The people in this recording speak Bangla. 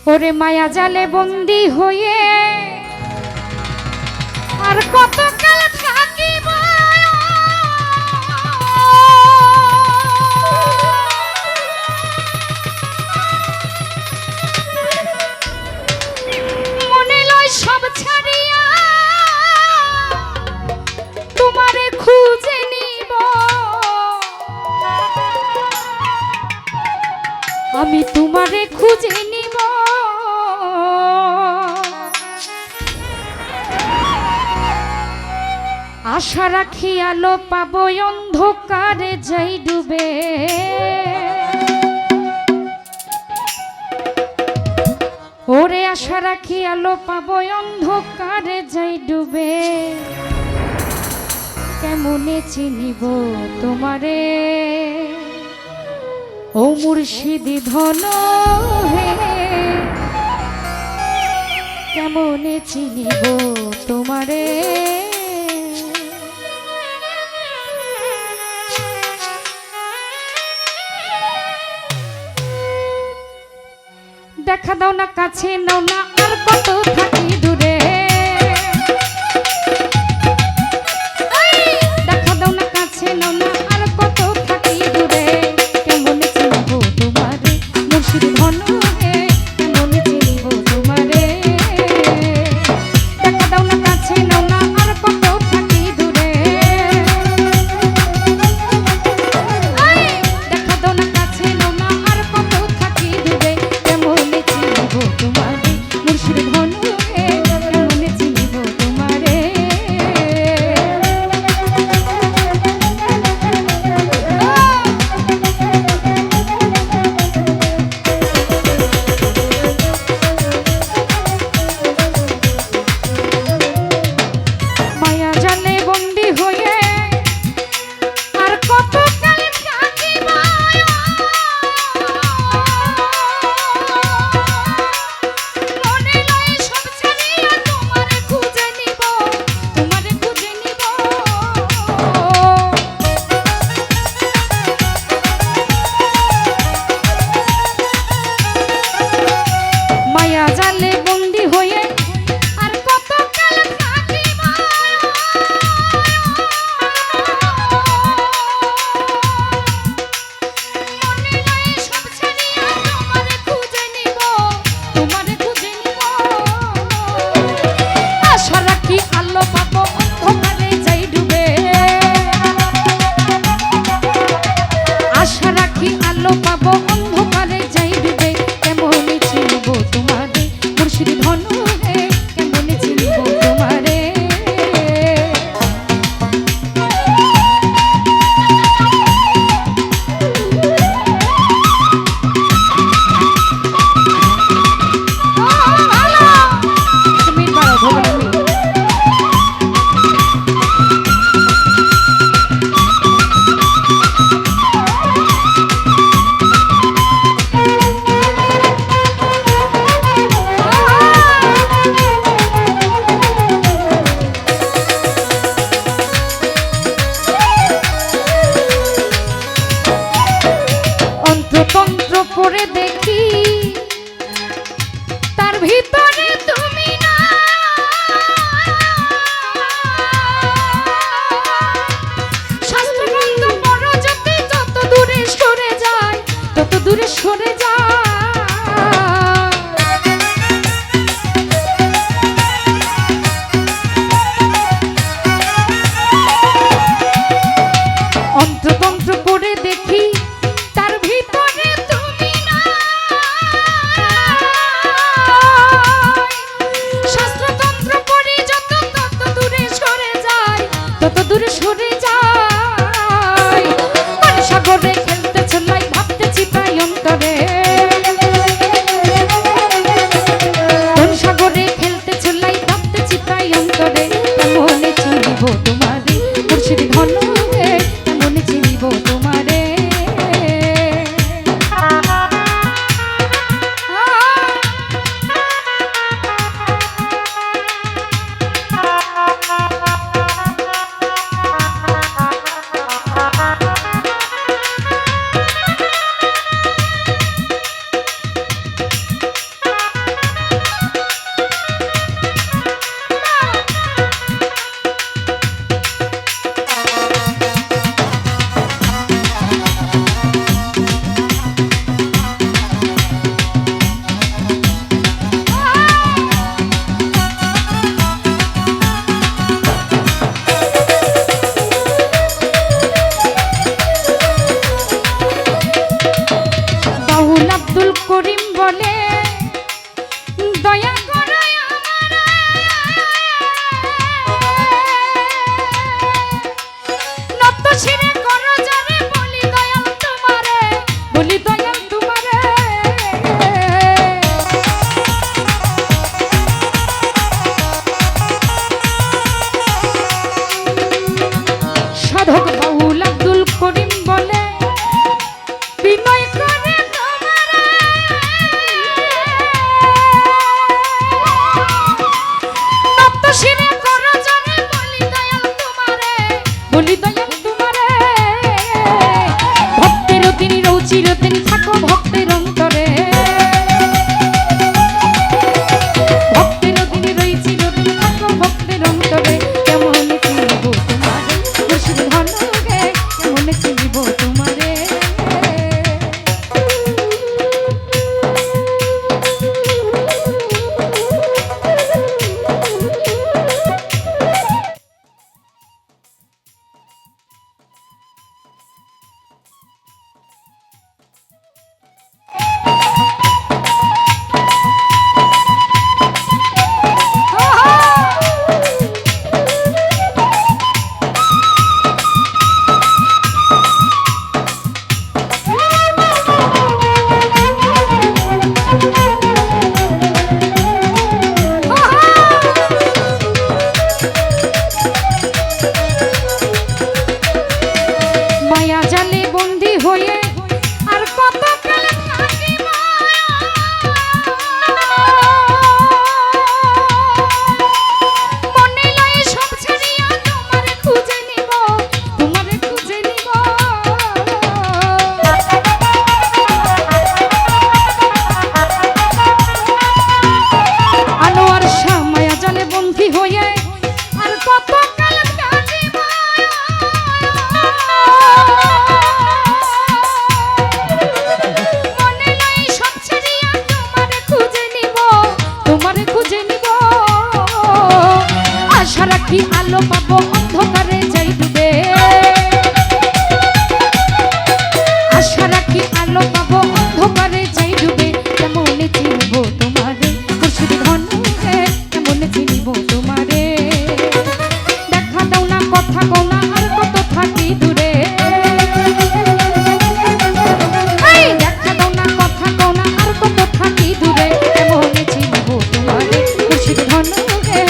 ওরে মায়া জালে বন্দি হয়ে আর কতকাল থাকিব মনে লয় সব ছাড়িয়া তোমারে খুঁজে নিব আমি তোমারে খুঁজে নিব আশা রাখি আলো পাবো অন্ধকারে যাই ডুবে ওরে আশা রাখি আলো পাবো অন্ধকারে যাই ডুবে কেমনে চিনিব তোমারে ও মুর্শিদি ধন হে কেমনে চিনিব তোমারে দেখা দাও না কাছে নাও না আর কত থাকি দূরে দেখা দাও না কাছে নাও না আর কত থাকি দূরে কেমন চিনব তোমারে মুর্শিদ ধন হে কেমন চিনব তোমারে দেখা দাও না কাছে নাও না আর কত থাকি দূরে দেখা দাও না কাছে নাও না আর কত থাকি দূরে তোমারে মুর্শিদ ধন হে কেমন চিনব তোমারে মায়া জালে বন্দি হয়ে আর কত কাল থাকিব মায়া জালে বন্দি হয়ে আর কত কাল থাকিব মনে লয় সব ছাড়িয়া তোমারে খুঁজে নিব তোমারে খুঁজে নিব আশা রাখি আলো পাবো অন্ধকারে যাই ডুবে আশা রাখি আলো পাবো অন্ধকারে যাই ডুবে কেমন চিনব তোমারে মুর্শিদ ধন হে কেমন চিনব তোমারে তুমি পারো ভগবান অন্ততন্ত্র পড়ে দেখি তার ভিতরে তুমি না শাস্ত্রগ্রন্থ পড়ো যত দূরে সরে যায় তত দূরে সরে যায় অন্ততন্ত্র পড়ে দেখি তার ভিতরে তুমি না শাস্ত্রতন্ত্র পড়ে যত তত দূরে সরে যায় তত দূরে সরে যায় কোন সাগরে খেলতেছ লাই ভাবতেছি তাই অন্তরে করিম বলে দয়া করো নত শিরে করো যারে বলি দয়াল তোমারে বলি দয়াল তোমারে সাধক বাউল আব্দুল করিম বলে বিনয় করে তোমারে নত শিরে করো যারে বলি দয়াল তোমারে বলি দয়াল তোমারে ভক্তের তিনি চিরদিন থাকো ভক্তের অন্তরে ভক্তের তিনি চিরদিন থাকো ভক্তের অন্তরে কেমন চিনব তোমারে মুর্শিদ ধন গে কেমন চিনব তোমারে মায়া জালে বন্দী হয়ে আর কত কাল থাকিব মনে লয়ে সব ছাড়িয়া তোমারে খুঁজে নিব তোমারে খুঁজে নিব আনোয়ার শাহ মায়া জালে বন্দী হয়ে আর কত কাল থাকিব মনে নাই সব ছাড়িয়া তোমারে খুঁজে নিব তোমারে খুঁজে নিব আশা রাখি আলো পাবো অন্ধকারে যাই ডুবে আশা রাখি আলো পাবো অন্ধকারে যাই ডুবে কেমন চিনব তোমারে মুর্শিদ ধন গে কেমন চিনব তোমারে দেখা দাও না কথা কও না আর কত থাকি দূরে এই দেখা দাও না কথা কও না আর কত থাকি দূরে কেমন চিনব তোমারে মুর্শিদ ধন গে